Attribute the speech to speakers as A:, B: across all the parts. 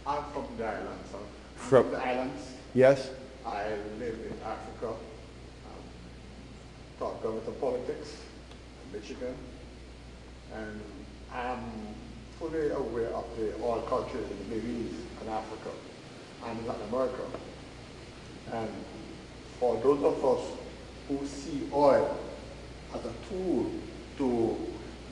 A: I'm from the islands.
B: From
A: the islands.
B: yes?
A: I live in Africa. Taught government politics in Michigan. And I'm fully aware of the oil culture in the Middle East and Africa and Latin America. And for those of us who see oil as a tool to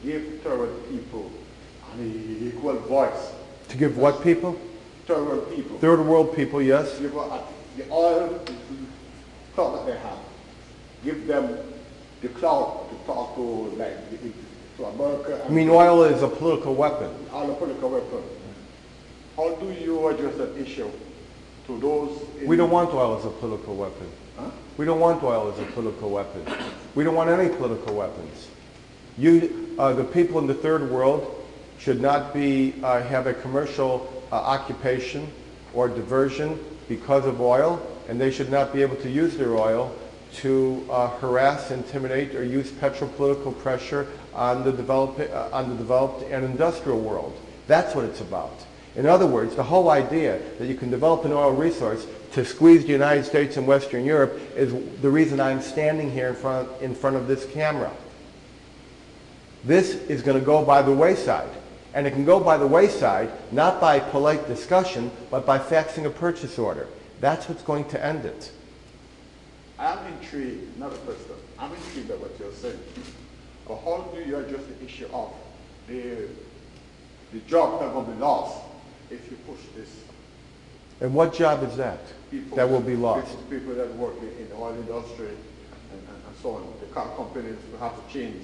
A: give third people an equal voice.
B: To give what people?
A: Third world people.
B: Third world people, yes.
A: Give the oil, the clout that they have. Give them the clout to talk to, like, to America.
B: I mean, oil is a political weapon.
A: Oil a political weapon. How do you address that issue to those?
B: We don't want oil as a political weapon.
A: Huh?
B: We don't want oil as a political weapon. We don't want any political weapons. The people in the third world should not have a commercial occupation or diversion because of oil, and they should not be able to use their oil to harass, intimidate, or use petropolitical pressure on the developed and industrial world. That's what it's about. In other words, the whole idea that you can develop an oil resource to squeeze the United States and Western Europe is the reason I'm standing here in front of this camera. This is going to go by the wayside. And it can go by the wayside, not by polite discussion, but by faxing a purchase order. That's what's going to end it.
A: I'm intrigued, another question. I'm intrigued by what you're saying. But how do you address the issue of the jobs that will be lost if you push this?
B: And what job is that?
A: People
B: that will be lost?
A: People that work in the oil industry and so on. The car companies will have to change.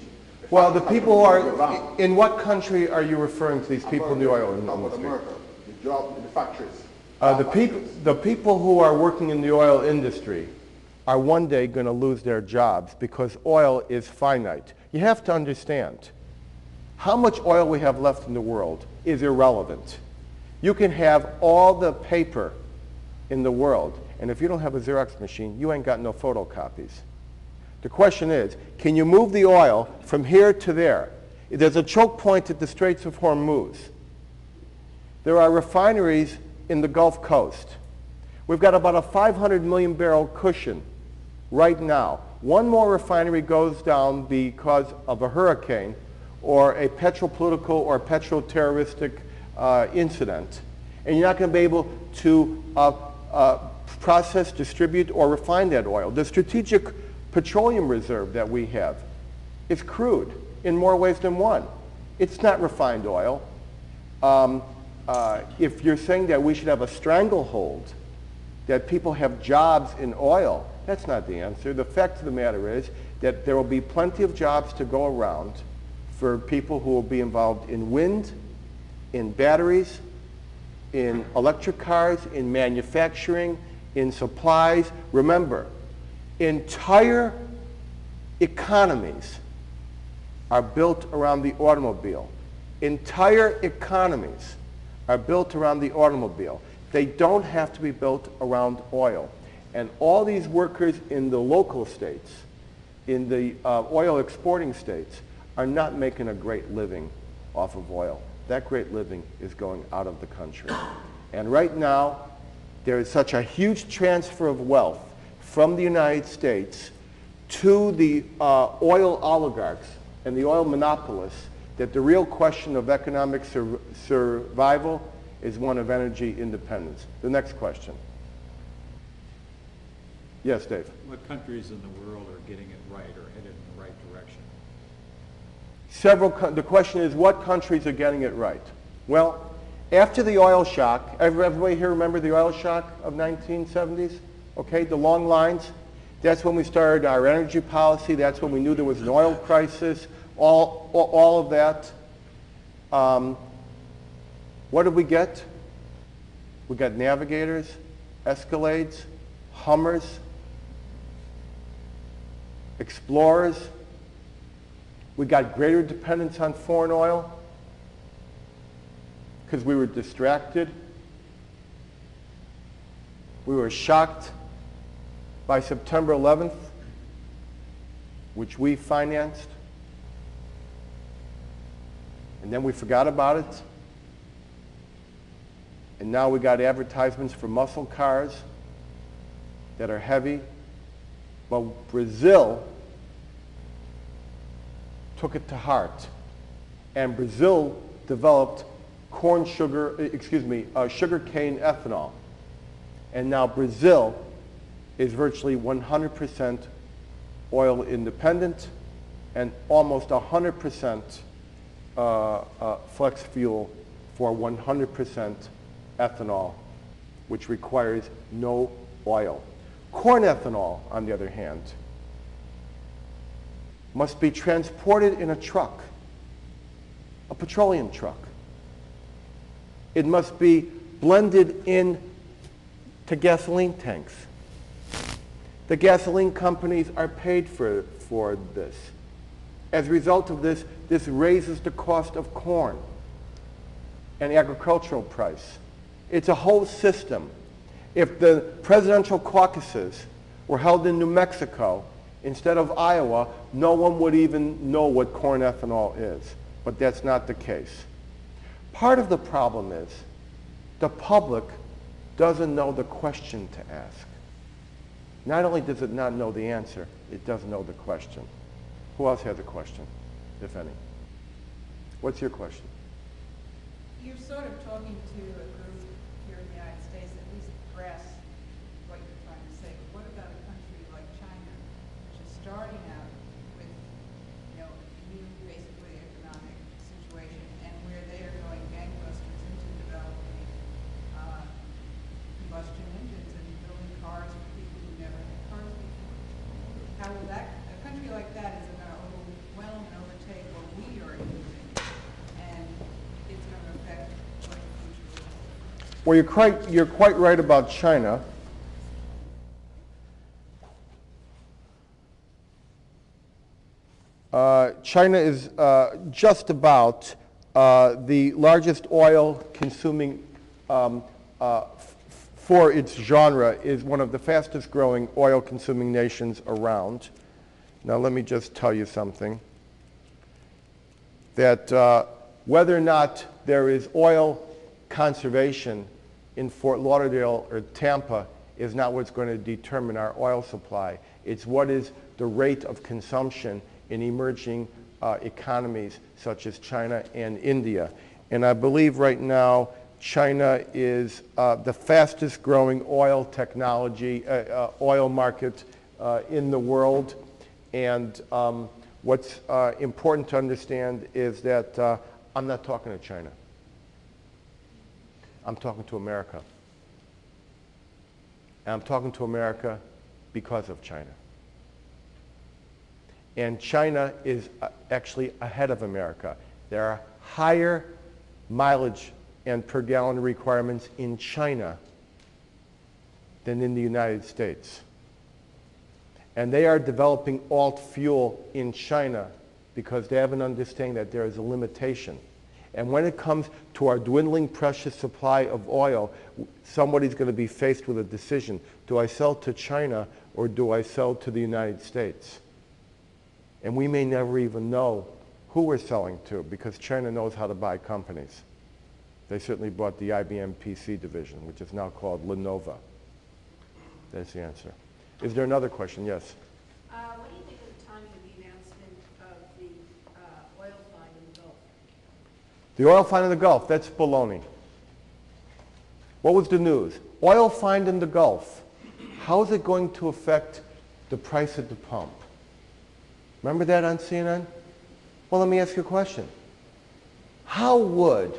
B: Well, the people who are, in what country are you referring to these people in the oil industry?
A: America, the job in the factories.
B: The people who are working in the oil industry are one day going to lose their jobs because oil is finite. You have to understand, how much oil we have left in the world is irrelevant. You can have all the paper in the world, and if you don't have a Xerox machine, you ain't got no photocopies. The question is, can you move the oil from here to there? There's a choke point at the Straits of Hormuz. There are refineries in the Gulf Coast. We've got about a 500 million barrel cushion right now. One more refinery goes down because of a hurricane or a petropolitical or petro-terroristic incident, and you're not going to be able to process, distribute, or refine that oil. The strategic petroleum reserve that we have is crude in more ways than one. It's not refined oil. If you're saying that we should have a stranglehold, that people have jobs in oil, that's not the answer. The fact of the matter is that there will be plenty of jobs to go around for people who will be involved in wind, in batteries, in electric cars, in manufacturing, in supplies. Remember, entire economies are built around the automobile. Entire economies are built around the automobile. They don't have to be built around oil. And all these workers in the local states, in the oil exporting states, are not making a great living off of oil. That great living is going out of the country. And right now, there is such a huge transfer of wealth from the United States to the oil oligarchs and the oil monopolists that the real question of economic survival is one of energy independence. The next question. Yes, Dave.
C: What countries in the world are getting it right or headed in the right direction?
B: The question is, what countries are getting it right? Well, after the oil shock, everybody here remember the oil shock of 1970s? Okay, the long lines. That's when we started our energy policy. That's when we knew there was an oil crisis. All of that. What did we get? We got Navigators, Escalades, Hummers, Explorers. We got greater dependence on foreign oil because we were distracted. We were shocked by September 11th, which we financed. And then we forgot about it. And now we got advertisements for muscle cars that are heavy. Well, Brazil took it to heart. And Brazil developed sugarcane ethanol. And now Brazil is virtually 100% oil independent and almost 100% flex fuel for 100% ethanol, which requires no oil. Corn ethanol, on the other hand, must be transported in a truck, a petroleum truck. It must be blended in to gasoline tanks. The gasoline companies are paid for this. As a result of this, this raises the cost of corn and agricultural price. It's a whole system. If the presidential caucuses were held in New Mexico instead of Iowa, no one would even know what corn ethanol is. But that's not the case. Part of the problem is the public doesn't know the question to ask. Not only does it not know the answer, it doesn't know the question. Who else has a question, if any? What's your question?
D: You're sort of talking to a group here in the United States that at least grasps what you're trying to say. But what about a country like China, which is starting out with, a new, basically, economic situation, and where they are going gangbusters into developing combustion engines and building cars for people who never had cars before? How will a country like that is going to overwhelm and overtake what we are using, and it's going to affect what the future will be?
B: Well, you're quite right about China. China is just about the largest oil-consuming for its genre, is one of the fastest growing oil-consuming nations around. Now let me just tell you something, that whether or not there is oil conservation in Fort Lauderdale or Tampa is not what's going to determine our oil supply. It's what is the rate of consumption in emerging economies such as China and India. And I believe right now China is the fastest growing oil technology, oil market in the world. And what's important to understand is that I'm not talking to China. I'm talking to America. And I'm talking to America because of China. And China is actually ahead of America. There are higher mileage and per gallon requirements in China than in the United States. And they are developing alt fuel in China because they have an understanding that there is a limitation. And when it comes to our dwindling precious supply of oil, somebody's going to be faced with a decision. Do I sell to China or do I sell to the United States? And we may never even know who we're selling to because China knows how to buy companies. They certainly bought the IBM PC division, which is now called Lenovo. That's the answer. Is there another question? Yes.
E: What do you think of the timing of the announcement of the oil find in the Gulf?
B: The oil find in the Gulf, that's baloney. What was the news? Oil find in the Gulf. How is it going to affect the price at the pump? Remember that on CNN? Well, let me ask you a question. How would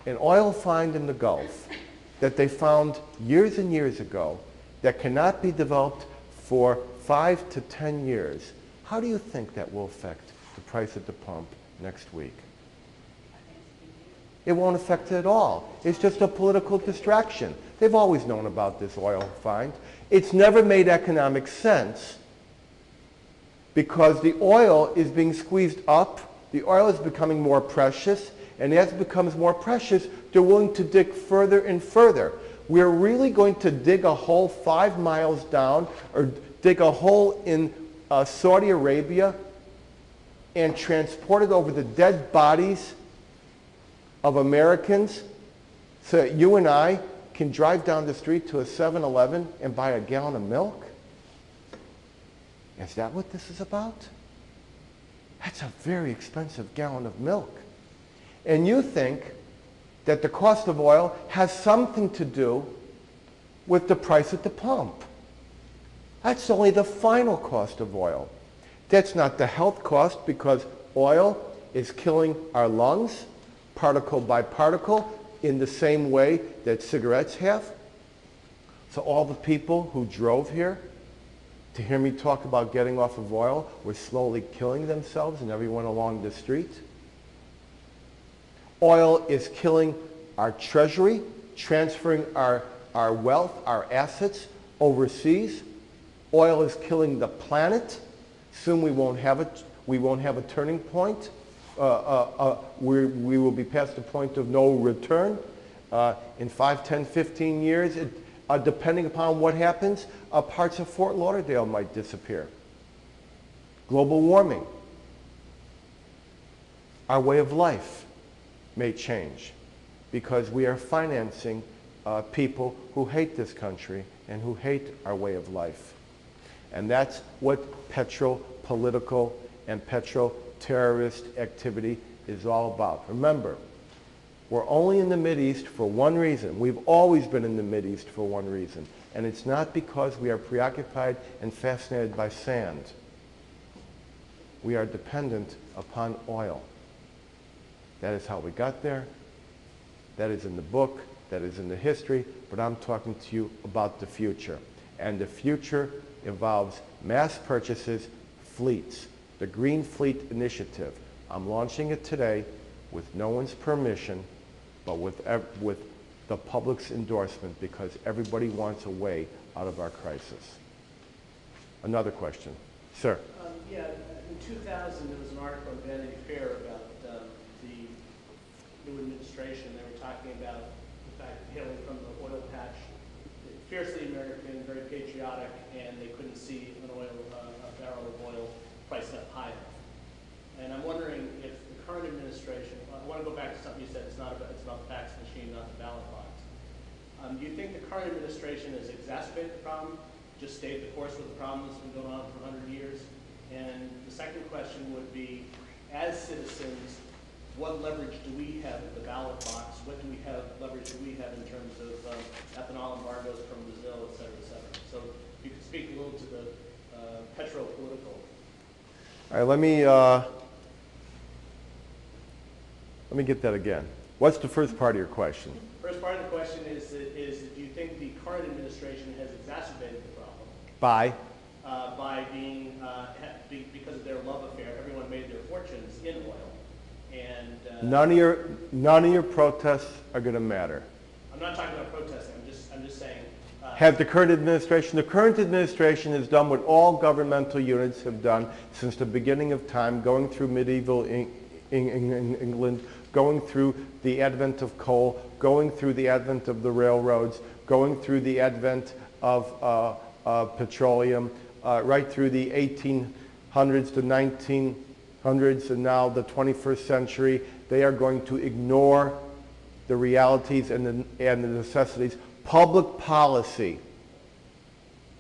B: an oil find in the Gulf that they found years and years ago that cannot be developed for 5 to 10 years, how do you think that will affect the price at the pump next week? It won't affect it at all. It's just a political distraction. They've always known about this oil find. It's never made economic sense because the oil is being squeezed up, the oil is becoming more precious, and as it becomes more precious, they're willing to dig further and further. We're really going to dig a hole 5 miles down or dig a hole in Saudi Arabia and transport it over the dead bodies of Americans So you and I can drive down the street to a 7-Eleven and buy a gallon of milk? Is that what this is about? That's a very expensive gallon of milk. And you think that the cost of oil has something to do with the price at the pump. That's only the final cost of oil. That's not the health cost, because oil is killing our lungs, particle by particle, in the same way that cigarettes have. So all the people who drove here to hear me talk about getting off of oil were slowly killing themselves and everyone along the street. Oil is killing our treasury, transferring our wealth, our assets overseas. Oil is killing the planet. Soon we won't have a turning point. We will be past the point of no return. In 5, 10, 15 years, depending upon what happens, parts of Fort Lauderdale might disappear. Global warming. Our way of life may change because we are financing people who hate this country and who hate our way of life. And that's what petro-political and petro-terrorist activity is all about. Remember, we're only in the Mideast for one reason. We've always been in the Mideast for one reason. And it's not because we are preoccupied and fascinated by sand. We are dependent upon oil. That is how we got there. That is in the book. That is in the history. But I'm talking to you about the future. And the future involves mass purchases, fleets. The Green Fleet Initiative. I'm launching it today with no one's permission, but with the public's endorsement, because everybody wants a way out of our crisis. Another question. Sir.
F: Yeah, in 2000 there was an article in Vanity Fair about the new administration. They were talking about the fact that hailing from the oil patch, fiercely American, very patriotic, and they couldn't see a barrel of oil priced up high enough. And I'm wondering if the current administration, I want to go back to something you said, it's about the fax machine, not the ballot box. Do you think the current administration has exacerbated the problem, just stayed the course with the problem that's been going on for 100 years? And the second question would be, as citizens, what leverage do we have at the ballot box? What leverage do we have in terms of ethanol embargoes from Brazil, et cetera, et cetera? So if you could speak a little to the petro-political.
B: All right, let me get that again. What's the first part of your question?
F: First part of the question is do you think the current administration has exacerbated the problem?
B: By
F: Being, because of their love affair, everyone made their fortunes in oil. And
B: none of your protests are going to matter.
F: I'm not talking about protesting. I'm just saying.
B: Have the current administration has done what all governmental units have done since the beginning of time, going through medieval England, going through the advent of coal, going through the advent of the railroads, going through the advent of petroleum, right through the 1800s to 1900s, and now the 21st century. They are going to ignore the realities and the necessities. Public policy,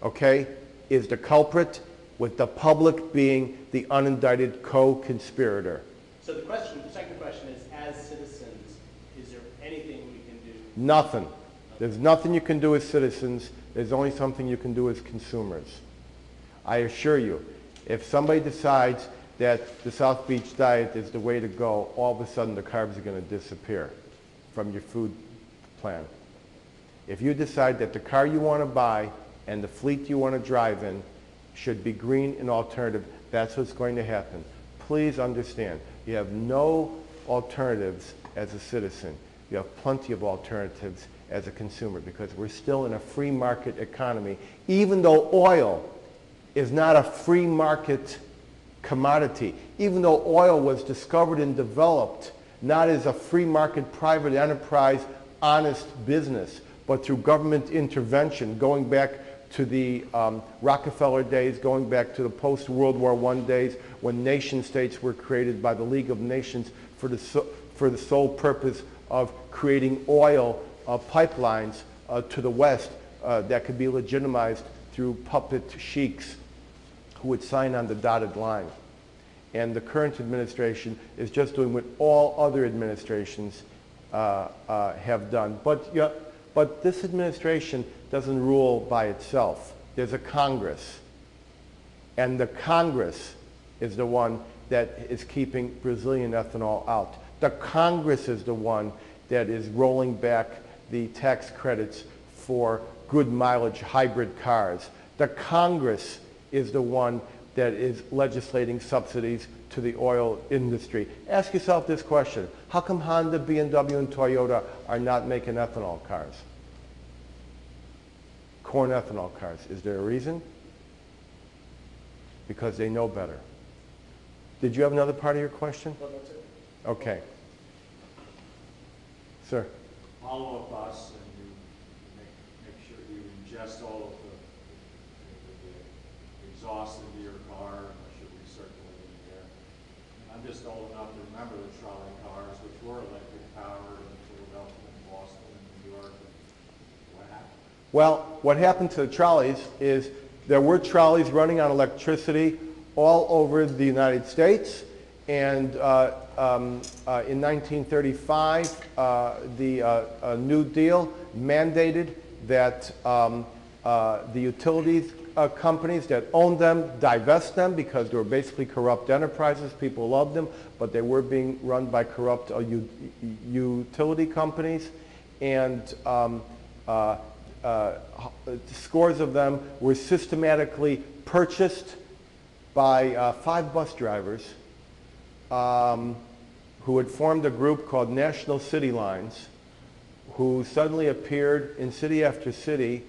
B: okay, is the culprit, with the public being the unindicted co-conspirator.
F: So the second question is, as citizens, is there anything we can do?
B: Nothing. There's nothing you can do as citizens. There's only something you can do as consumers. I assure you, if somebody decides that the South Beach diet is the way to go, all of a sudden the carbs are going to disappear from your food plan. If you decide that the car you want to buy and the fleet you want to drive in should be green and alternative, that's what's going to happen. Please understand, you have no alternatives as a citizen. You have plenty of alternatives as a consumer, because we're still in a free market economy, even though oil is not a free market commodity, even though oil was discovered and developed not as a free market private enterprise honest business, but through government intervention, going back to the Rockefeller days, going back to the post-World War I days, when nation states were created by the League of Nations for the sole purpose of creating oil pipelines to the west that could be legitimized through puppet sheiks who would sign on the dotted line. And the current administration is just doing what all other administrations have done. But this administration doesn't rule by itself. There's a Congress. And the Congress is the one that is keeping Brazilian ethanol out. The Congress is the one that is rolling back the tax credits for good mileage hybrid cars. The Congress is the one that is legislating subsidies to the oil industry. Ask yourself this question: how come Honda, BMW, and Toyota are not making ethanol cars? Corn ethanol cars. Is there a reason? Because they know better. Did you have another part of your question?
F: Well, that's it.
B: Okay. Sir.
C: Follow up us and you make sure you ingest all of the exhaust into your car, unless you're recirculating the air. I'm just old enough to remember the trolley cars, which were electric powered in Philadelphia and Boston and New York. What happened?
B: Well, what happened to the trolleys is there were trolleys running on electricity all over the United States, and in 1935, the New Deal mandated that the utilities companies that owned them divest them because they were basically corrupt enterprises. People loved them, but they were being run by corrupt utility companies, and scores of them were systematically purchased by 5 bus drivers who had formed a group called National City Lines, who suddenly appeared in city after city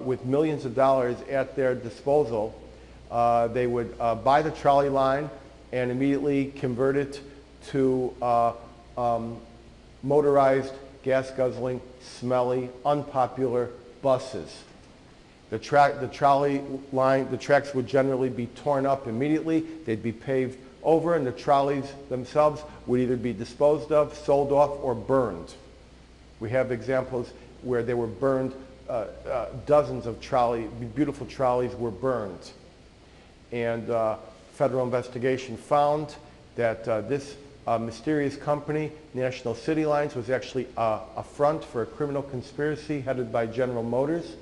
B: with millions of dollars at their disposal. They would buy the trolley line and immediately convert it to motorized, gas-guzzling, smelly, unpopular buses. The trolley line, the tracks would generally be torn up immediately. They'd be paved over, and the trolleys themselves would either be disposed of, sold off, or burned. We have examples where they were burned. Dozens of beautiful trolleys were burned. And federal investigation found that this mysterious company, National City Lines, was actually a front for a criminal conspiracy headed by General Motors.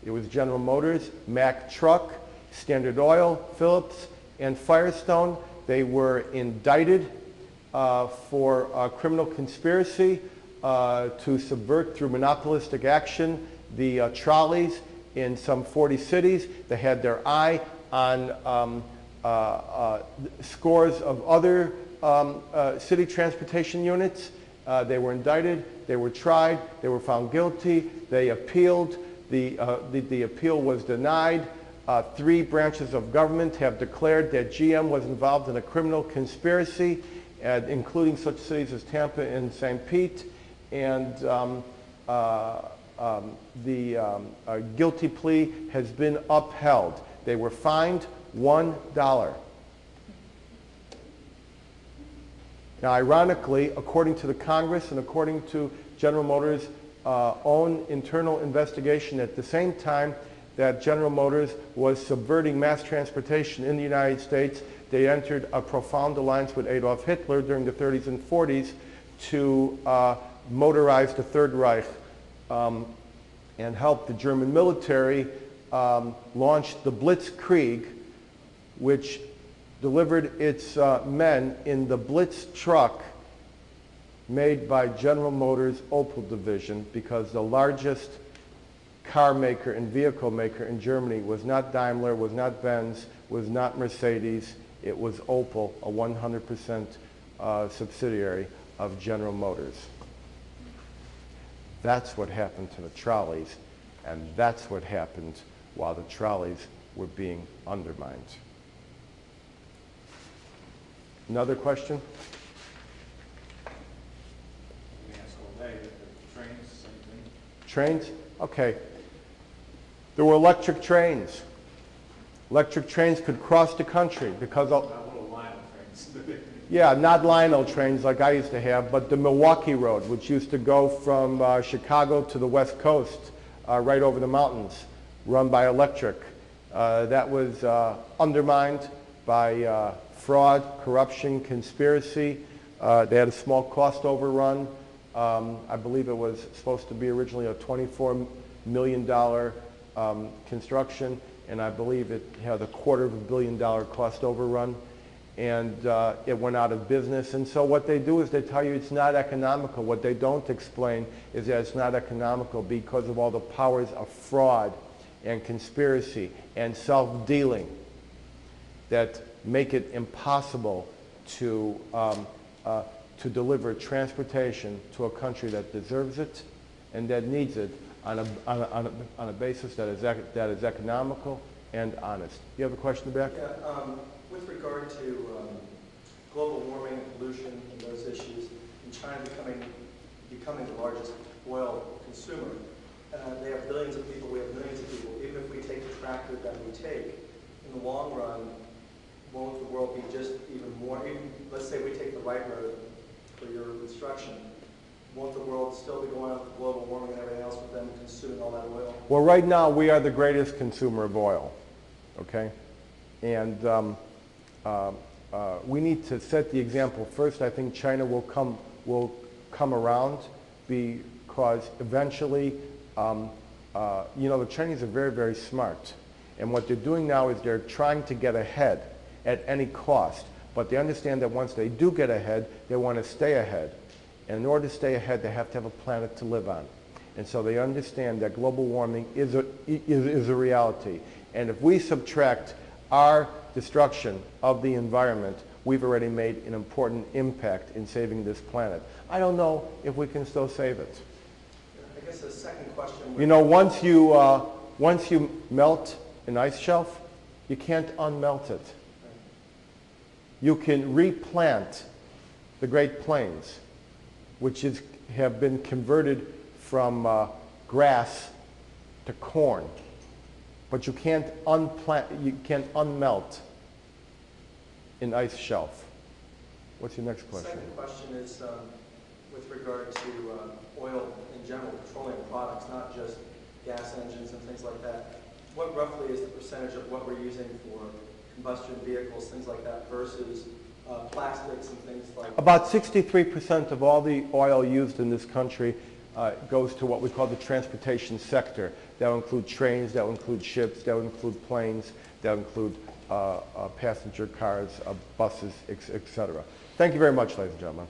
B: It was General Motors, Mack Truck, Standard Oil, Phillips, and Firestone. They were indicted for criminal conspiracy to subvert through monopolistic action the trolleys in some 40 cities. They had their eye on scores of other city transportation units. They were indicted, they were tried, they were found guilty, they appealed. The appeal was denied. 3 branches of government have declared that GM was involved in a criminal conspiracy, including such cities as Tampa and St. Pete, and the guilty plea has been upheld. They were fined $1. Now, ironically, according to the Congress and according to General Motors' own internal investigation, at the same time that General Motors was subverting mass transportation in the United States, they entered a profound alliance with Adolf Hitler during the 30s and 40s to motorize the Third Reich and help the German military launch the Blitzkrieg, which delivered its men in the Blitz truck made by General Motors' Opel division, because the largest car maker and vehicle maker in Germany was not Daimler, was not Benz, was not Mercedes. It was Opel, a 100% subsidiary of General Motors. That's what happened to the trolleys, and that's what happened while the trolleys were being undermined. Another question?
C: We ask all day, the trains, same thing.
B: Trains? Okay. There were electric trains. Electric trains could cross the country because
C: Not little line of trains.
B: Yeah, not Lionel trains like I used to have, but the Milwaukee Road, which used to go from Chicago to the West Coast, right over the mountains, run by electric. That was undermined by fraud, corruption, conspiracy. They had a small cost overrun. I believe it was supposed to be originally a $24 million construction, and I believe it had a $250 million cost overrun, and it went out of business. And so what they do is they tell you it's not economical. What they don't explain is that it's not economical because of all the powers of fraud and conspiracy and self-dealing that make it impossible to deliver transportation to a country that deserves it and that needs it on a basis that is economical and honest. You have a question in the back?
G: Yeah, with regard to global warming and pollution and those issues, and China becoming the largest oil consumer, they have billions of people, we have millions of people. Even if we take the track route that we take, in the long run, won't the world be just even more, let's say we take the right road for your construction, won't the world still be going up with global warming and everything else with them consuming all that oil?
B: Well, right now we are the greatest consumer of oil, okay? And we need to set the example first. I think China will come around because eventually, you know, the Chinese are very, very smart. And what they're doing now is they're trying to get ahead at any cost. But they understand that once they do get ahead, they want to stay ahead. And in order to stay ahead, they have to have a planet to live on. And so they understand that global warming is a reality. And if we subtract our destruction of the environment, we've already made an important impact in saving this planet. I don't know if we can still save it.
G: I guess the second question would...
B: You know, once you melt an ice shelf, you can't unmelt it. You can replant the Great Plains, which have been converted from grass to corn, but you can't unmelt an ice shelf. What's your next question?
G: The second question is with regard to oil in general, petroleum products, not just gas engines and things like that. What roughly is the percentage of what we're using for combustion vehicles, things like that, versus plastics and things like that?
B: About 63% of all the oil used in this country goes to what we call the transportation sector. That will include trains, that will include ships, that will include planes, that will include passenger cars, buses, etc. Thank you very much, ladies and gentlemen.